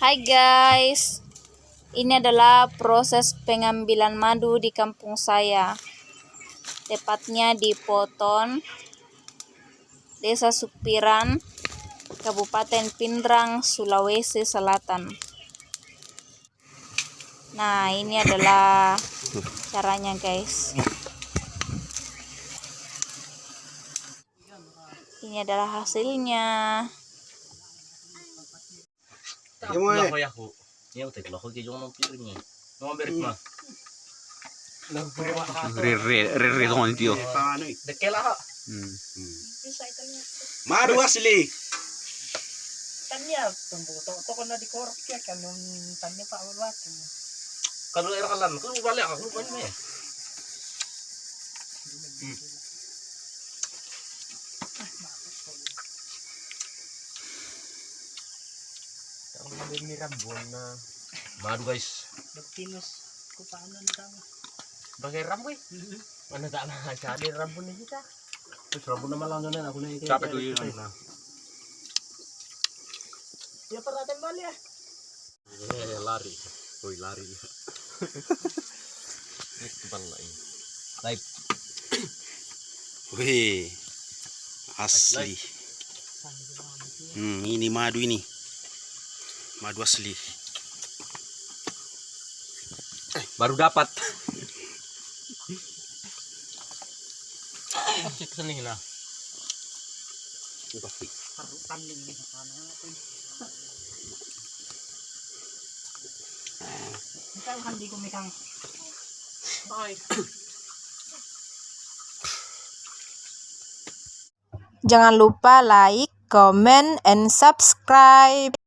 Hai guys, ini adalah proses pengambilan madu di kampung saya, tepatnya di Poton, Desa Supiran, Kabupaten Pindrang, Sulawesi Selatan. Nah, ini adalah caranya guys. Ini adalah hasilnya. Madu asli. Tanya toko na dikorek ya kan tanya Pak Wati. Kalau air kalan, aku balik aku kan ni. Ini rambon na. Madu guys. Nagtinos ko paano na tama. Bagai ramboy. Mana tak na jadi rambon ni kita. Terus rambut nama lang na aku na iki. Capek tuh na. Ya perhatian balik ya. Lari. Woi lari. Itu balai. Live. Wih, asli. Ini madu ini. Madu asli. Baru dapat. Cek sini lah. Pasti. Harutan ni sana natin. Kita kan di kumikang. Bye. Jangan lupa like, comment, and subscribe.